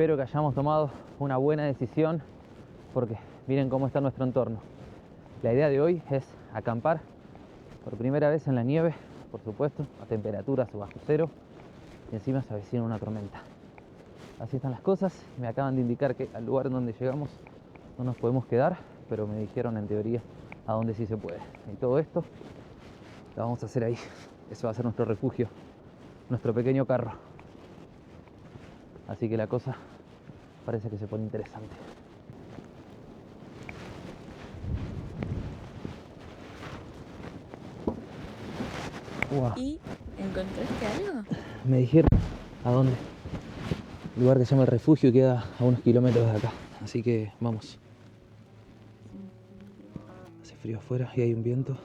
espero que hayamos tomado una buena decisión porque miren cómo está nuestro entorno. La idea de hoy es acampar por primera vez en la nieve, por supuesto, a temperaturas bajo cero, y encima se avecina una tormenta. Así están las cosas. Me acaban de indicar que al lugar donde llegamos no nos podemos quedar, pero me dijeron en teoría a dónde sí se puede. Y todo esto lo vamos a hacer ahí. Eso va a ser nuestro refugio, nuestro pequeño carro. Así que la cosa parece que se pone interesante. Wow. ¿Y encontraste algo? Me dijeron a dónde. El lugar que se llama el refugio queda a unos kilómetros de acá. Así que vamos. Hace frío afuera y hay un viento.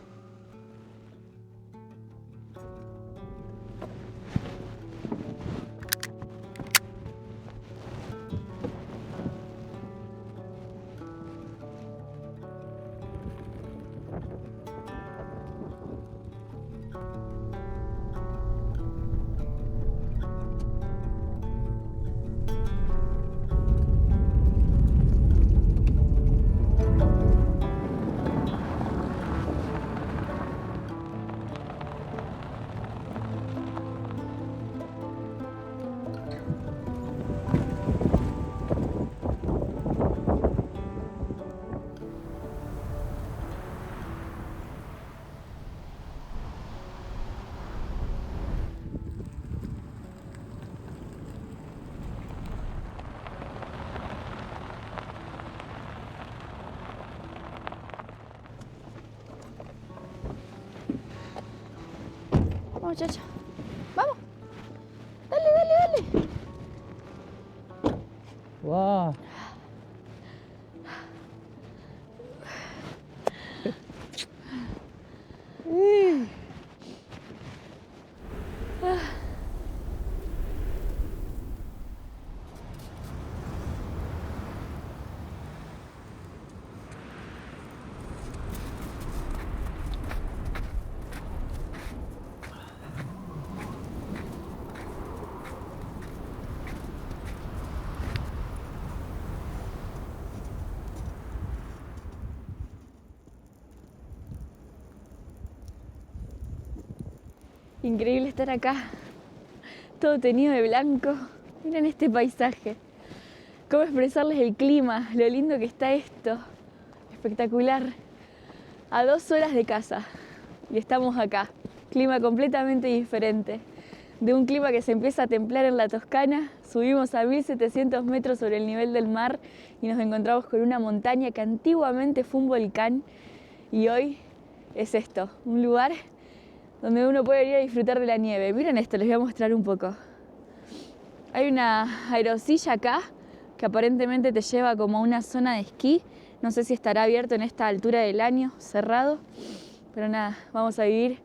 Vamos, chacha. Vamos. Dale, dale, dale. ¡Wow! Increíble estar acá. Todo teñido de blanco. Miren este paisaje. Cómo expresarles el clima, lo lindo que está esto. Espectacular. A 2 horas de casa. Y estamos acá. Clima completamente diferente. De un clima que se empieza a templar en la Toscana, subimos a 1700 metros sobre el nivel del mar y nos encontramos con una montaña que antiguamente fue un volcán y hoy es esto, un lugar donde uno puede venir a disfrutar de la nieve. Miren esto, les voy a mostrar un poco. Hay una aerosilla acá que aparentemente te lleva como a una zona de esquí. No sé si estará abierto en esta altura del año, cerrado. Pero nada, vamos a vivir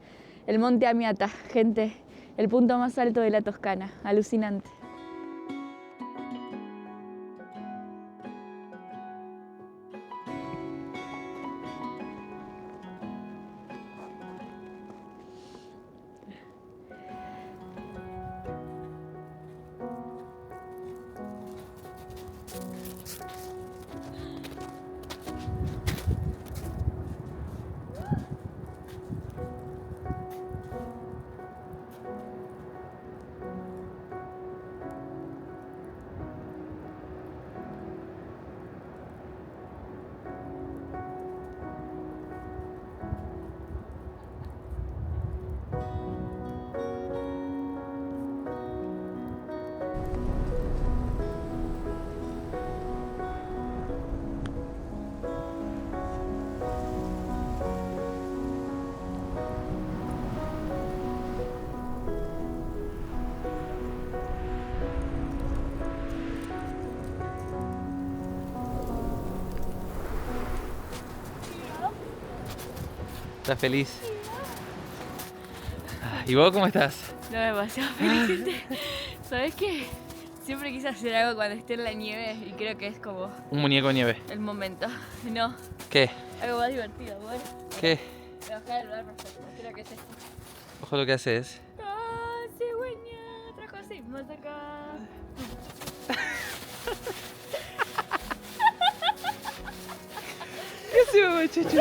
el Monte Amiata, gente, el punto más alto de la Toscana. Alucinante. ¿Estás feliz? ¿Y vos cómo estás? No, demasiado feliz. ¿Sabes qué? Siempre quise hacer algo cuando esté en la nieve y creo que es como Un muñeco de nieve. el momento. No, ¿Qué? algo más divertido, bueno. ¿Qué? Voy a bajar el lugar perfecto, creo que es esto. Ojo lo que haces. ¡Ah, cigüeña! Trajo así, más acá. buenísimo, Chuchu.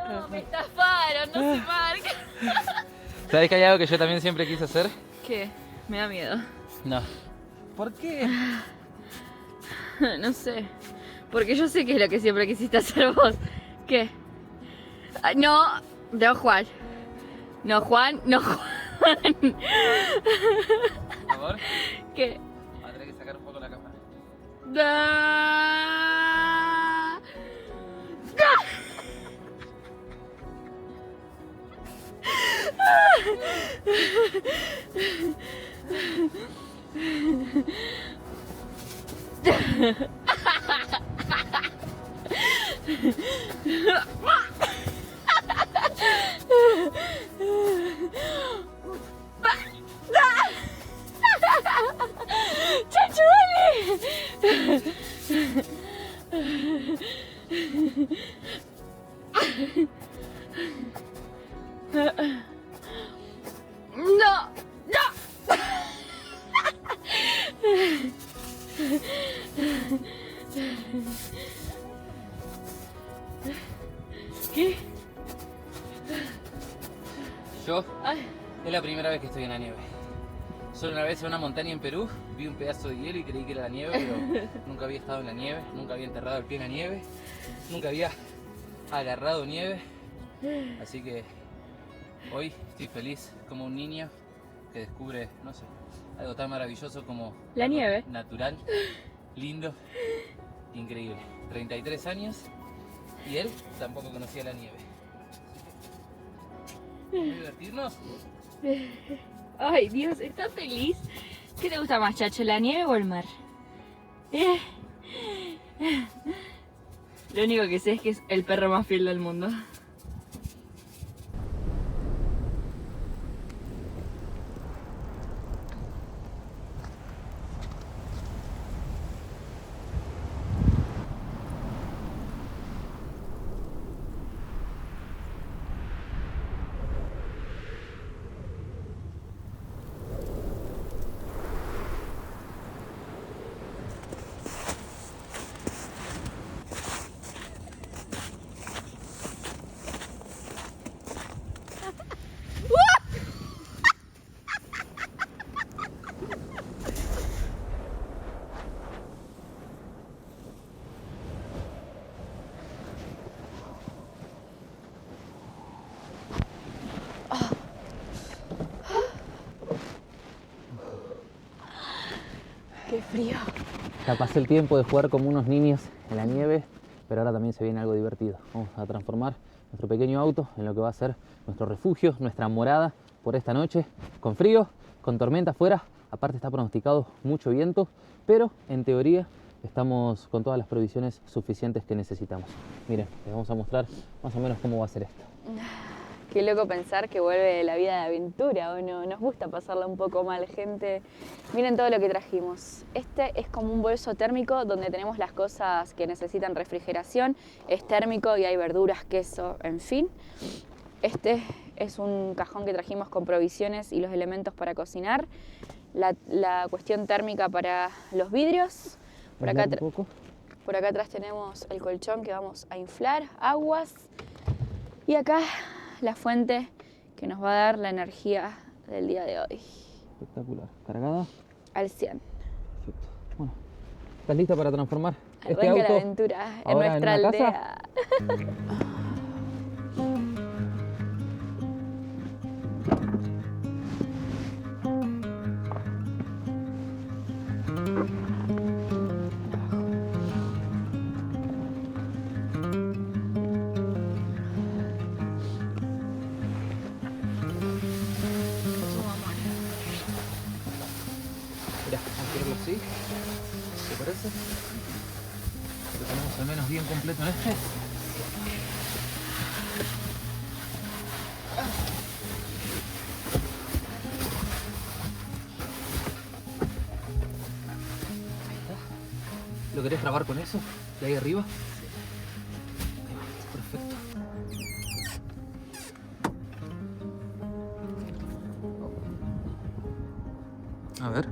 No, me estafaron, no se marca. ¿Sabes que hay algo que yo también siempre quise hacer? ¿Qué? Me da miedo. No. ¿Por qué? No sé. Porque yo sé que es lo que siempre quisiste hacer vos. ¿Qué? Ah, no, no Juan. No Juan, no Juan. Por favor. ¿Qué? Va a tener que sacar un poco la cámara. Da. ¡Chacho, dale! No, no. ¿Qué? Yo Ay, es la primera vez que estoy en la nieve. Solo una vez en una montaña en Perú vi un pedazo de hielo y creí que era la nieve, pero nunca había estado en la nieve, nunca había enterrado el pie en la nieve, nunca había agarrado nieve. Así que hoy estoy feliz como un niño que descubre, no sé, algo tan maravilloso como la algo nieve. natural, lindo, increíble. 33 años y él tampoco conocía la nieve. ¿Vamos a divertirnos? Ay, Dios, ¿estás feliz? ¿Qué te gusta más, Chacho, la nieve o el mar? Lo único que sé es que es el perro más fiel del mundo. ¡Qué frío! Ya pasé el tiempo de jugar como unos niños en la nieve, pero ahora también se viene algo divertido. Vamos a transformar nuestro pequeño auto en lo que va a ser nuestro refugio, nuestra morada por esta noche, con frío, con tormenta afuera. Aparte está pronosticado mucho viento, pero en teoría estamos con todas las provisiones suficientes que necesitamos. Miren, les vamos a mostrar más o menos cómo va a ser esto. Qué loco pensar que vuelve la vida de aventura, ¿o no? Nos gusta pasarla un poco mal, gente. Miren todo lo que trajimos. Este es como un bolso térmico donde tenemos las cosas que necesitan refrigeración. Es térmico y hay verduras, queso, en fin. Este es un cajón que trajimos con provisiones y los elementos para cocinar. La cuestión térmica para los vidrios. Por acá atrás tenemos el colchón que vamos a inflar, aguas. Y acá la fuente que nos va a dar la energía del día de hoy. Espectacular. ¿Cargada? Al 100. Perfecto. Bueno, ¿estás lista para transformar este Arranca auto la aventura en ahora nuestra en una aldea. Mirá, vamos a hacerlo así. ¿Te parece? Lo tenemos al menos bien completo en este. Ahí está. ¿Lo querés trabar con eso? ¿De ahí arriba? Ahí va, perfecto. A ver.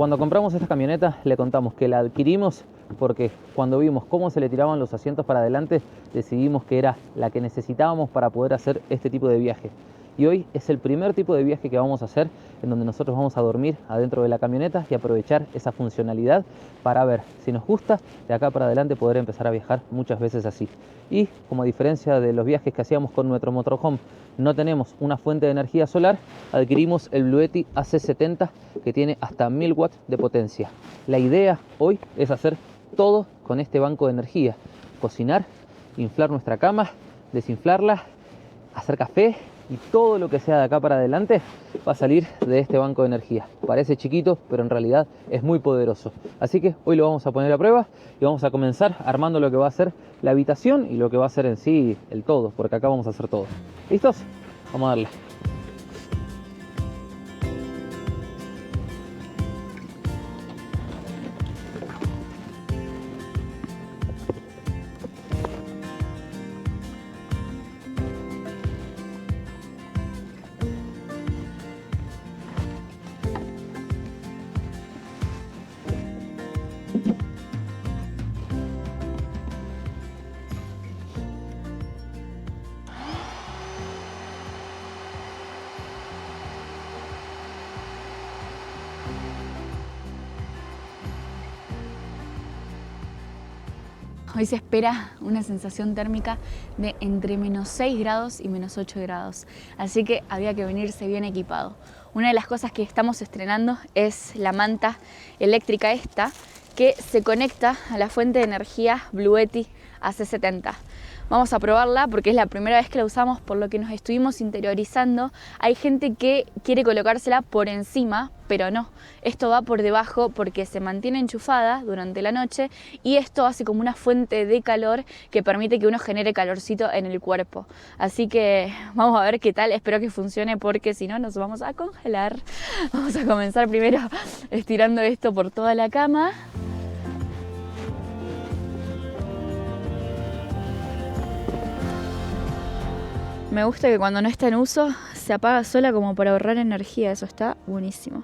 Cuando compramos esta camioneta le contamos que la adquirimos porque cuando vimos cómo se le tiraban los asientos para adelante decidimos que era la que necesitábamos para poder hacer este tipo de viaje. Y hoy es el primer tipo de viaje que vamos a hacer en donde nosotros vamos a dormir adentro de la camioneta y aprovechar esa funcionalidad para ver si nos gusta de acá para adelante poder empezar a viajar muchas veces así. Y como a diferencia de los viajes que hacíamos con nuestro motorhome, no tenemos una fuente de energía solar, adquirimos el Bluetti AC70 que tiene hasta 1000 watts de potencia. La idea hoy es hacer todo con este banco de energía: cocinar, inflar nuestra cama, desinflarla, hacer café y todo lo que sea de acá para adelante va a salir de este banco de energía. Parece chiquito, pero en realidad es muy poderoso. Así que hoy lo vamos a poner a prueba y vamos a comenzar armando lo que va a ser la habitación y lo que va a ser en sí el todo, porque acá vamos a hacer todo. ¿Listos? Vamos a darle. Hoy se espera una sensación térmica de entre menos 6 grados y menos 8 grados, así que había que venirse bien equipado. Una de las cosas que estamos estrenando es la manta eléctrica esta, que se conecta a la fuente de energía Bluetti AC70. Vamos a probarla porque es la primera vez que la usamos, por lo que nos estuvimos interiorizando. Hay gente que quiere colocársela por encima, pero no. Esto va por debajo porque se mantiene enchufada durante la noche y esto hace como una fuente de calor que permite que uno genere calorcito en el cuerpo. Así que vamos a ver qué tal, espero que funcione porque si no nos vamos a congelar. Vamos a comenzar primero estirando esto por toda la cama. Me gusta que cuando no está en uso se apaga sola como para ahorrar energía, eso está buenísimo.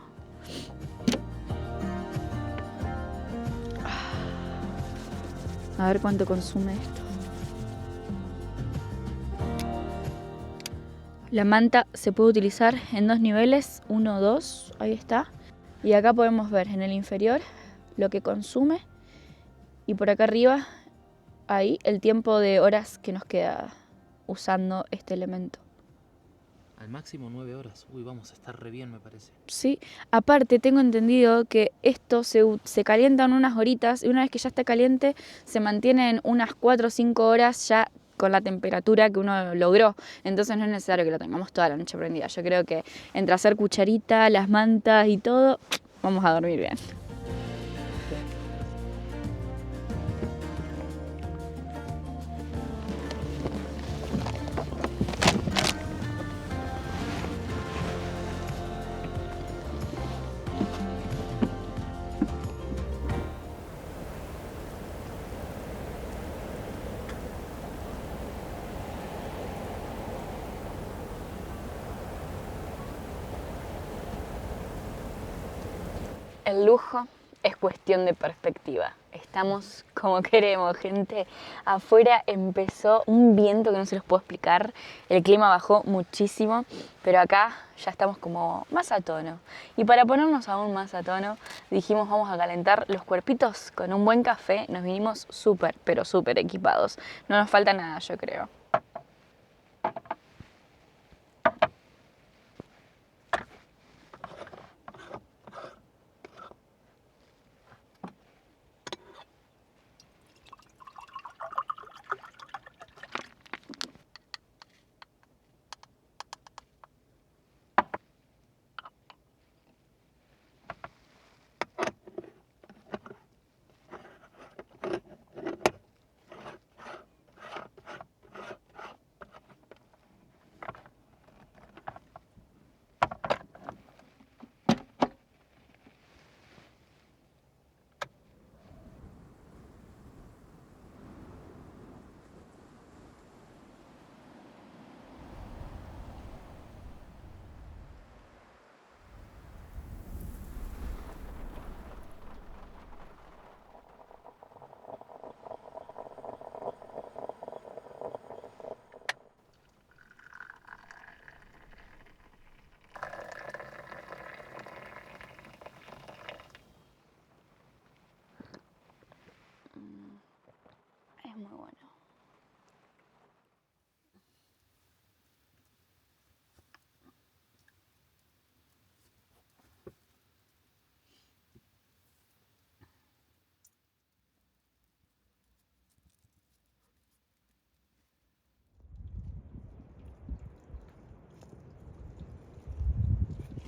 A ver cuánto consume esto. La manta se puede utilizar en 2 niveles, 1 o 2, ahí está. Y acá podemos ver en el inferior lo que consume y por acá arriba, ahí, el tiempo de horas que nos queda usando este elemento. Al máximo 9 horas. Uy, vamos a estar re bien, me parece. Sí, aparte tengo entendido que esto se calienta en unas horitas y una vez que ya está caliente se mantiene en unas 4 o 5 horas ya con la temperatura que uno logró. Entonces no es necesario que lo tengamos toda la noche prendida. Yo creo que entre hacer cucharita, las mantas y todo, vamos a dormir bien. El lujo es cuestión de perspectiva. Estamos como queremos, gente. Afuera empezó un viento que no se los puedo explicar. El clima bajó muchísimo, pero acá ya estamos como más a tono. Y para ponernos aún más a tono, dijimos vamos a calentar los cuerpitos con un buen café. Nos vinimos súper, pero súper equipados. No nos falta nada, yo creo.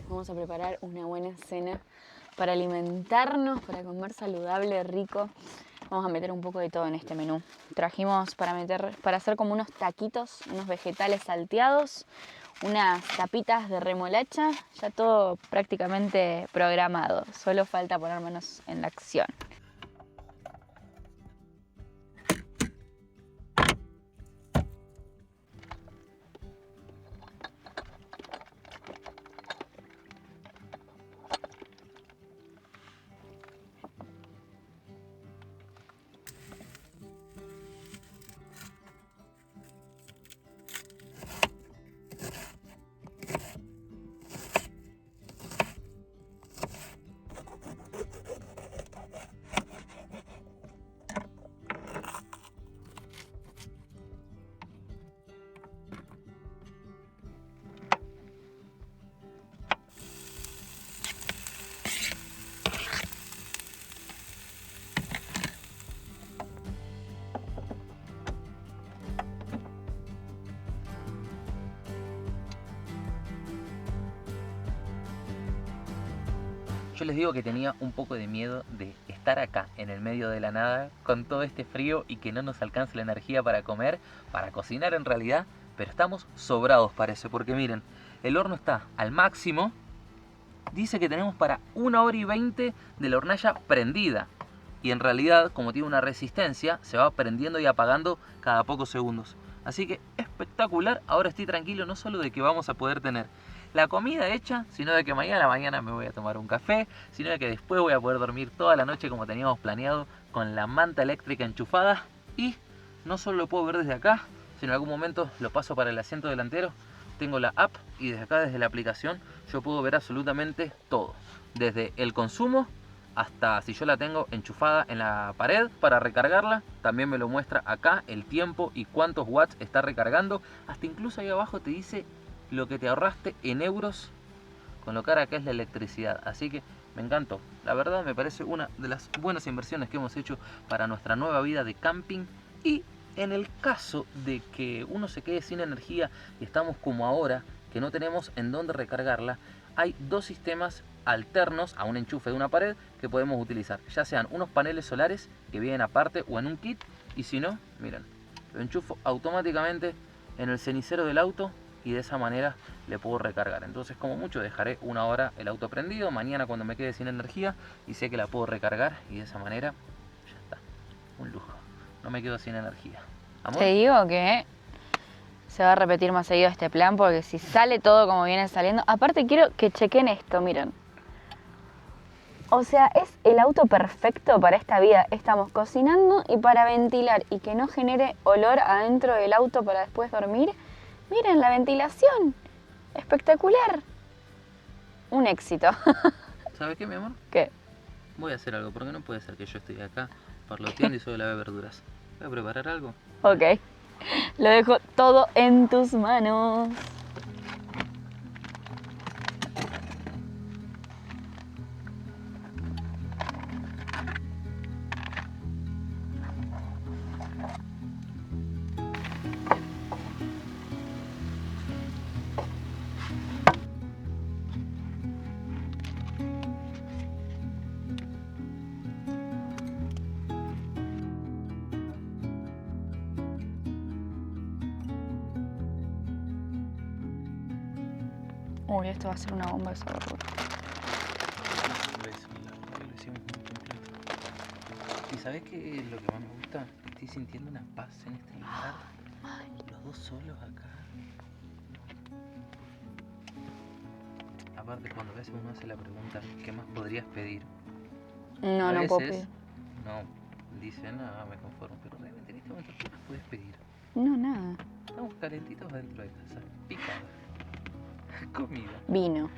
Vamos a preparar una buena cena para alimentarnos, para comer saludable, rico. Vamos a meter un poco de todo en este menú. Trajimos para hacer como unos taquitos, unos vegetales salteados, unas tapitas de remolacha, ya todo prácticamente programado. Solo falta poner manos en la acción. Yo les digo que tenía un poco de miedo de estar acá, en el medio de la nada, con todo este frío y que no nos alcance la energía para comer, para cocinar en realidad, pero estamos sobrados parece, porque miren, el horno está al máximo, dice que tenemos para 1 hora y 20 de la hornalla prendida, y en realidad, como tiene una resistencia, se va prendiendo y apagando cada pocos segundos. Así que espectacular, ahora estoy tranquilo no solo de que vamos a poder tener la comida hecha, sino de que mañana a la mañana me voy a tomar un café, sino de que después voy a poder dormir toda la noche como teníamos planeado, con la manta eléctrica enchufada, y no solo lo puedo ver desde acá, sino en algún momento lo paso para el asiento delantero, tengo la app y desde acá, desde la aplicación, yo puedo ver absolutamente todo, desde el consumo hasta si yo la tengo enchufada en la pared para recargarla, también me lo muestra acá el tiempo y cuántos watts está recargando, hasta incluso ahí abajo te dice lo que te ahorraste en euros con lo cara que es la electricidad. Así que me encantó, la verdad me parece una de las buenas inversiones que hemos hecho para nuestra nueva vida de camping. Y en el caso de que uno se quede sin energía y estamos como ahora, que no tenemos en dónde recargarla, hay dos sistemas alternos a un enchufe de una pared que podemos utilizar, ya sean unos paneles solares que vienen aparte o en un kit, y si no, miren, lo enchufo automáticamente en el cenicero del auto y de esa manera le puedo recargar. Entonces como mucho dejaré 1 hora el auto prendido, mañana cuando me quede sin energía y sé que la puedo recargar, y de esa manera ya está, un lujo, no me quedo sin energía. ¿Amor? Te digo que se va a repetir más seguido este plan, porque si sale todo como viene saliendo, aparte quiero que chequen esto, miren. O sea, es el auto perfecto para esta vida. Estamos cocinando y para ventilar y que no genere olor adentro del auto para después dormir. Miren la ventilación, espectacular. Un éxito. ¿Sabes qué, mi amor? ¿Qué? Voy a hacer algo, porque no puede ser que yo esté acá parloteando y solo lave verduras. Voy a preparar algo. Ok, lo dejo todo en tus manos. Uy, esto va a ser una bomba de sabor. Lo hicimos muy completo. ¿Y sabes qué es lo que más me gusta? Estoy sintiendo una paz en este lugar. Los dos solos acá. Aparte, cuando a veces uno hace la pregunta, ¿qué más podrías pedir? No, A no puedo veces, pedir. no, dicen, nada, me conformo. Pero realmente en este momento, ¿qué más puedes pedir? No, nada. Estamos calentitos dentro de casa. Picada. Comida. Vino.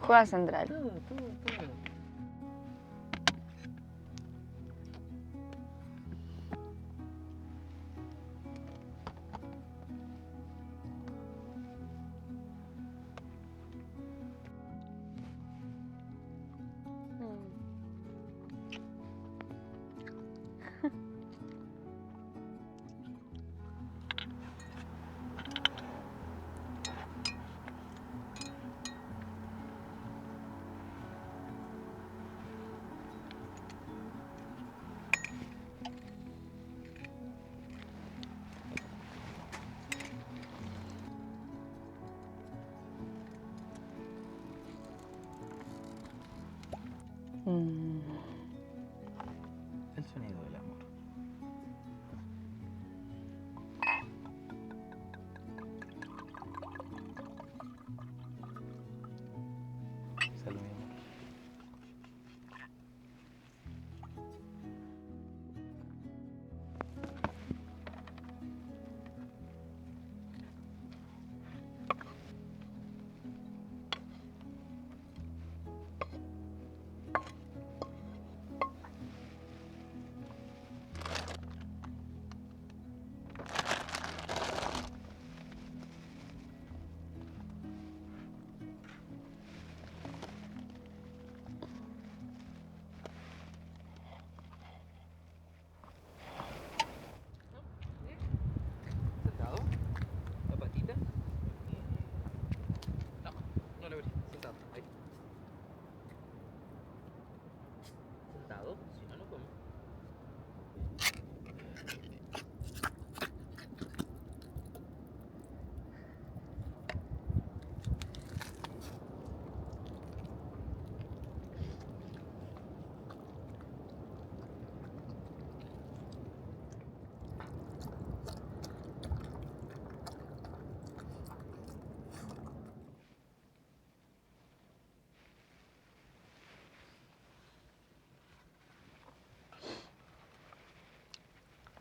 Juega central. Todo.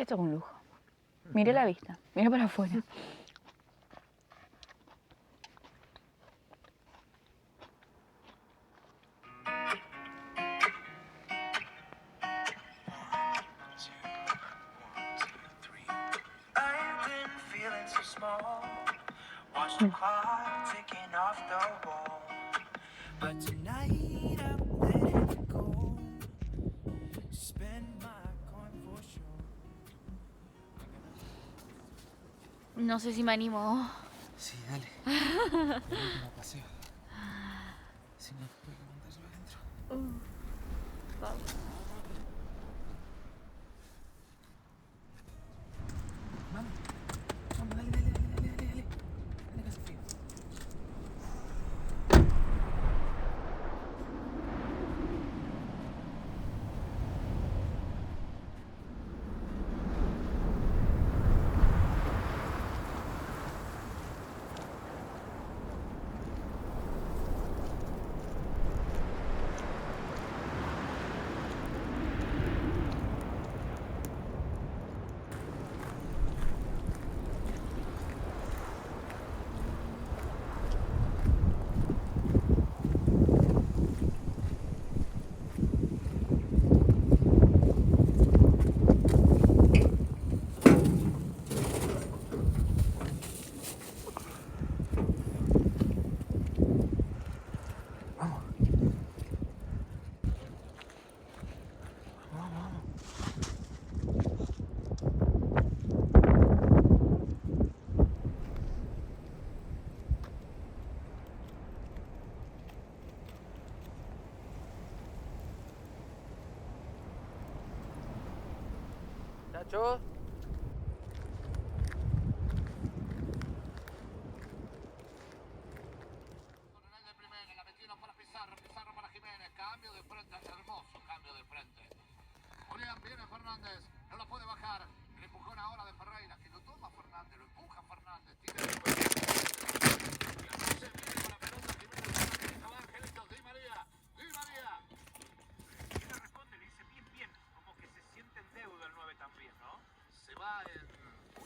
Esto es un lujo. Miré la vista, miré para afuera. But tonight I'm letting it go. Spend my coin for sure. No sé si me animo. Sí, dale. El último paseo. Si no, hay que mandarlo adentro. Vamos. Vamos, dale, dale, dale, dale, dale, dale. Dale que hace frío. Nacho. De primera, la metieron para Pizarro, Pizarro para Jiménez, cambio de frente, hermoso cambio de frente. Julián, viene Fernández, no lo puede bajar, el empujón ahora de Ferreira, que lo toma Fernández, lo empuja Fernández, tiene el se viene con la pelota, Jiménez, va Angelito, Di María, Di María. Y le responde, le dice bien, como que se siente en deuda el 9 también, ¿no? Se va en...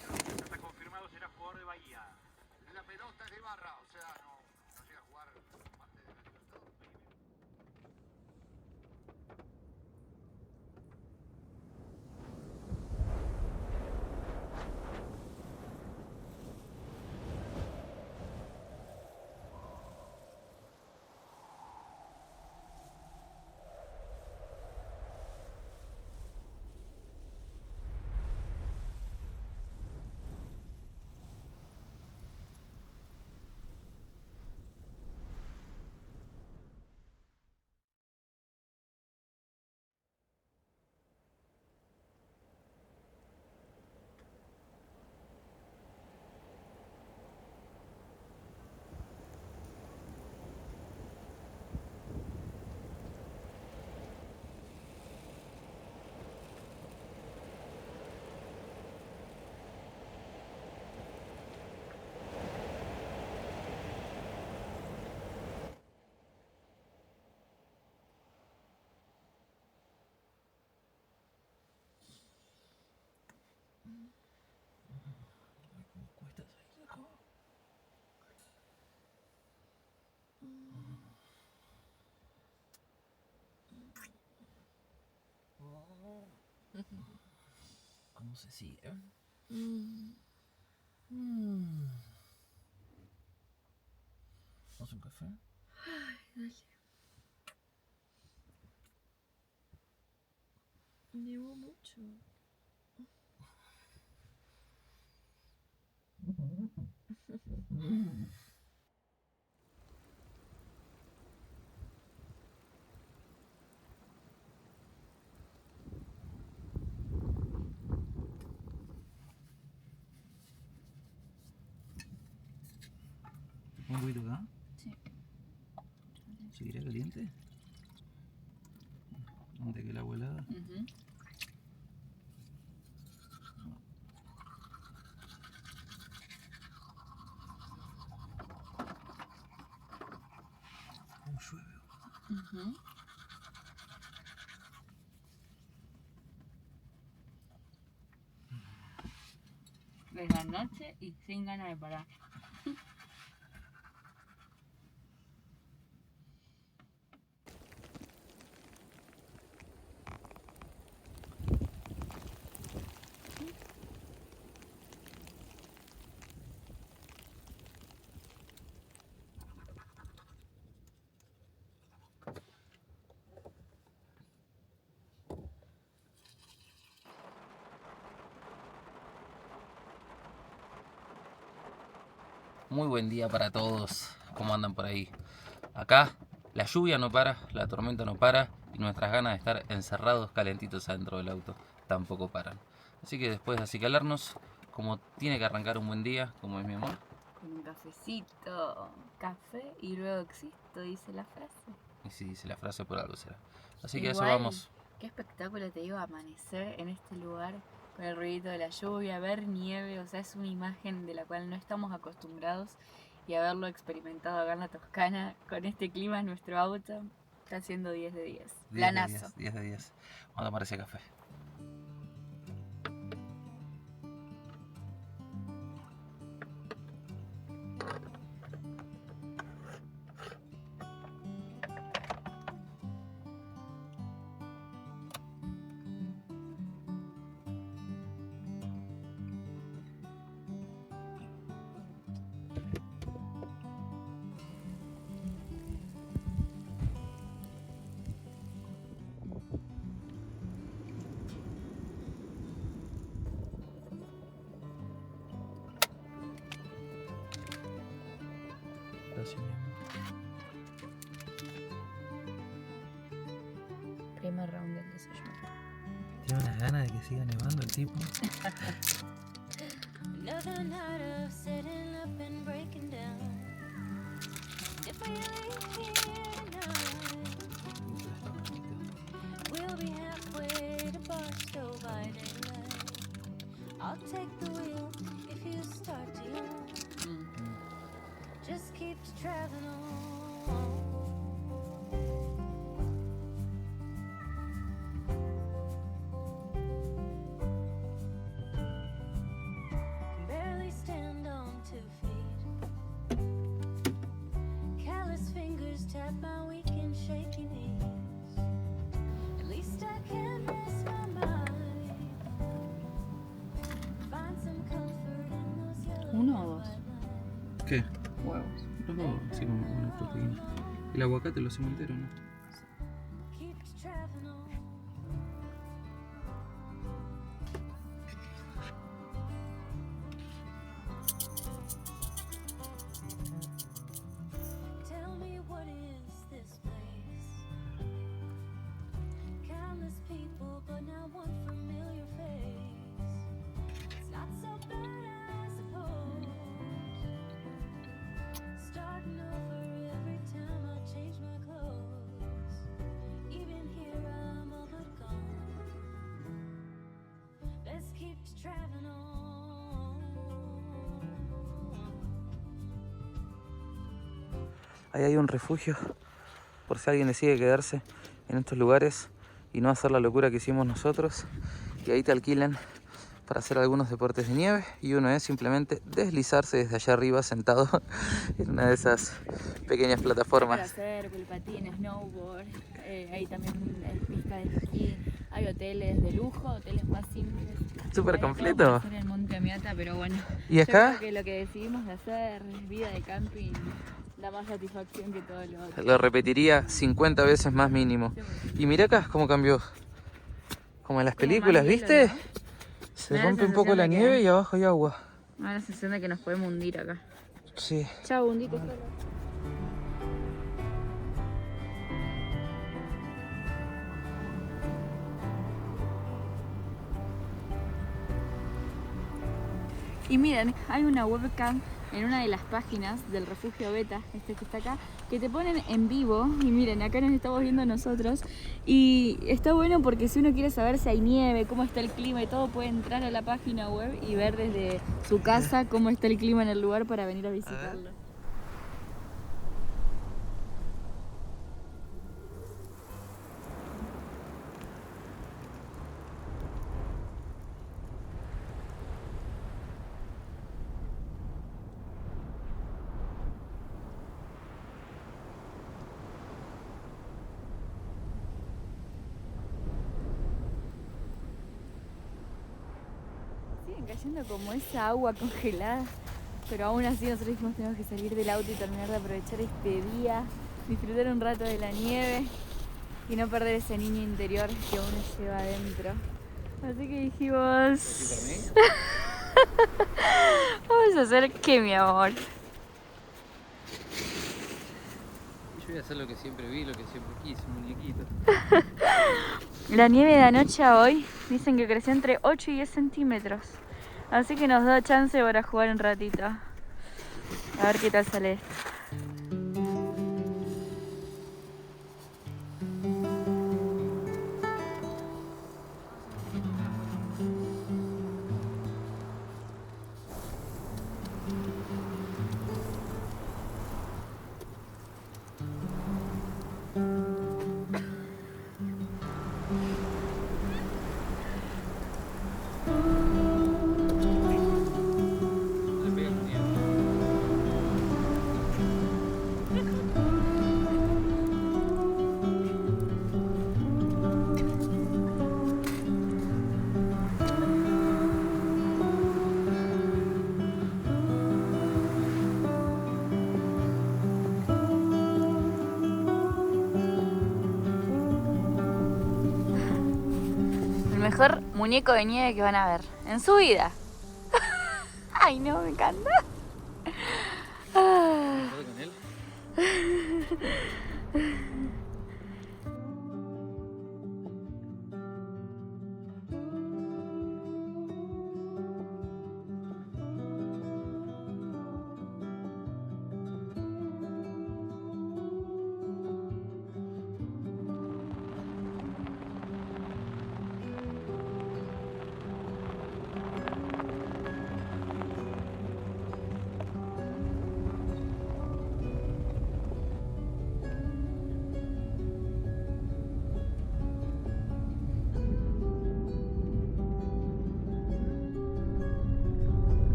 Ya está confirmado, será jugador de Bahía. La pelota es de Ibarra, o sea, no llega a jugar parte de la Libertadores. ¿Cómo se sigue? ¿Vamos un café? Llevo mucho. ¿Un poquito acá? Sí. ¿Seguirá caliente? ¿Dónde que la abuela? ¿Cómo llueve? es la noche y sin ganas de parar. Muy buen día para todos. ¿Cómo andan por ahí? Acá la lluvia no para, la tormenta no para y nuestras ganas de estar encerrados calentitos adentro del auto tampoco paran. Así que después de acicalarnos, como tiene que arrancar un buen día, como es mi amor. Con un cafecito, café y luego existo, dice la frase. Y si dice la frase por algo será. Así que a eso Igual, vamos. qué espectáculo te digo amanecer en este lugar con el ruidito de la lluvia, ver nieve, o sea, es una imagen de la cual no estamos acostumbrados y haberlo experimentado acá en la Toscana con este clima en nuestro auto, está haciendo 10 de 10. Planazo. 10 de 10. Vamos a tomar ese café. Gracias, mi amor. Primer round del desayuno. Tiene unas ganas de que siga nevando el tipo. Another night of setting up and breaking down. If we leave here tonight, we'll be halfway to Barstow by daylight. I'll take the wheel if you start to yawn. Just keep traveling on. Barely stand on 2 feet. Callous fingers tap my weak and shaky knees. At least I can rest my mind. Find some comfort in those yellow ¿Uno o dos? lines. ¿Qué? Huevos. Los dos, así como una proteína. El aguacate lo hacemos entero, ¿no? Keep traveling on. Tell me, what is this place? Countless people, but not one familiar face. It's not so bad, I suppose. Starting over every time I change my clothes. Even here I'm all but gone. Let's keep traveling on. Ahí hay un refugio por si alguien decide quedarse en estos lugares y no hacer la locura que hicimos nosotros. Y ahí te alquilan para hacer algunos deportes de nieve y uno es simplemente deslizarse desde allá arriba sentado en una de esas pequeñas Para plataformas. hacer patín, snowboard, hay también pista de esquí, hay hoteles de lujo, hoteles más simples. Súper Hay todo completo. para hacer en Monte Amiata, pero bueno. ¿Y Yo acá? creo que lo que decidimos de hacer vida de camping da más satisfacción que todo lo otro. Lo repetiría 50 veces más mínimo. Y mira acá cómo cambió. Como en las Como más películas, hielo, ¿viste? ¿no? Se Me da la rompe un poco sensación la de que- nieve y abajo hay agua. Me da la sensación de que nos podemos hundir acá. Sí. Chao, hundite solo. Y miren, hay una webcam en una de las páginas del refugio Beta, este que está acá, que te ponen en vivo. Y miren, acá nos estamos viendo nosotros. Y está bueno porque si uno quiere saber si hay nieve, cómo está el clima y todo, puede entrar a la página web y ver desde su casa cómo está el clima en el lugar para venir a visitarlo. siguen cayendo como esa agua congelada, pero aún así nosotros dijimos tenemos que salir del auto y terminar de aprovechar este día, disfrutar un rato de la nieve y no perder ese niño interior que uno lleva adentro. Así que dijimos... Vamos a hacer qué, mi amor. Yo voy a hacer lo que siempre vi, lo que siempre quise, un muñequito. La nieve de anoche a hoy dicen que creció entre 8 y 10 centímetros. Así que nos da chance para jugar un ratito. A ver qué tal sale esto. El mejor muñeco de nieve que van a ver en su vida. Ay, no, me encanta. ¿Puedo con él?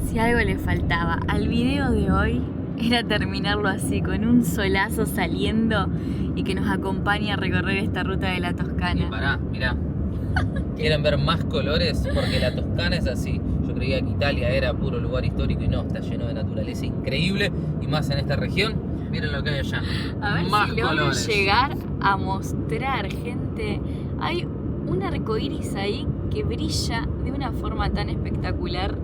Si algo le faltaba al video de hoy era terminarlo así, con un solazo saliendo y que nos acompañe a recorrer esta ruta de la Y Toscana. pará, mirá. ¿Quieren ver más colores? Porque la Toscana es así. Yo creía que Italia era puro lugar histórico y no, está lleno de naturaleza increíble. Y más en esta región. Miren lo que hay allá. A ver más si logro colores. llegar a mostrar, gente. Hay un arco iris ahí que brilla de una forma tan espectacular.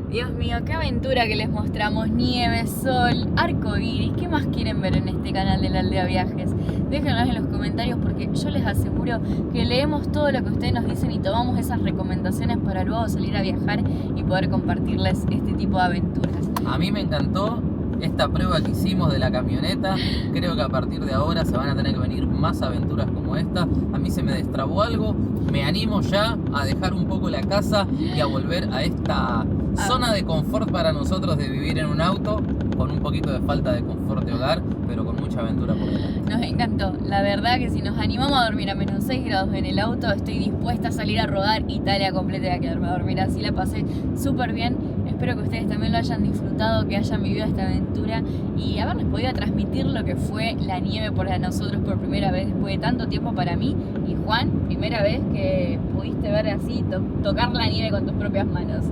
Dios mío, qué aventura que les mostramos. Nieve, sol, arco iris. ¿Qué más quieren ver en este canal de la Aldea Viajes? Déjenlos en los comentarios porque yo les aseguro que leemos todo lo que ustedes nos dicen y tomamos esas recomendaciones para luego salir a viajar y poder compartirles este tipo de aventuras. A mí me encantó esta prueba que hicimos de la camioneta. Creo que a partir de ahora se van a tener que venir más aventuras como esta. A mí se me destrabó algo. Me animo ya a dejar un poco la casa y a volver a esta zona de confort para nosotros de vivir en un auto, con un poquito de falta de confort de hogar, pero con mucha aventura por delante. Nos encantó. La verdad que si nos animamos a dormir a menos 6 grados en el auto, estoy dispuesta a salir a rodar Italia completa y a quedarme a dormir. Así la pasé súper bien. Espero que ustedes también lo hayan disfrutado, que hayan vivido esta aventura y haberles podido transmitir lo que fue la nieve para nosotros por primera vez después de tanto tiempo para mí. Y Juan, primera vez que pudiste ver así, tocar la nieve con tus propias manos.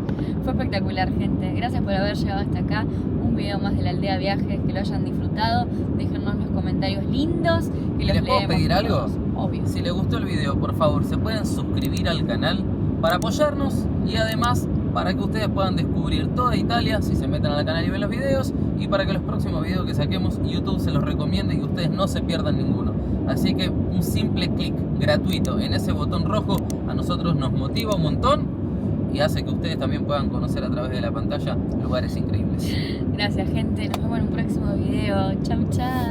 Fue espectacular, gente. Gracias por haber llegado hasta acá. Un video más de la Aldea Viajes, que lo hayan disfrutado. Déjennos los comentarios lindos que los ¿Les puedo leemos pedir algo? todos. Obvio. Si les gustó el video, por favor, se pueden suscribir al canal para apoyarnos y además para que ustedes puedan descubrir toda Italia si se meten al canal y ven los videos, y para que los próximos videos que saquemos YouTube se los recomiende y ustedes no se pierdan ninguno. Así que un simple clic gratuito en ese botón rojo a nosotros nos motiva un montón y hace que ustedes también puedan conocer a través de la pantalla lugares increíbles. Gracias, gente. Nos vemos en un próximo video. Chau, chau.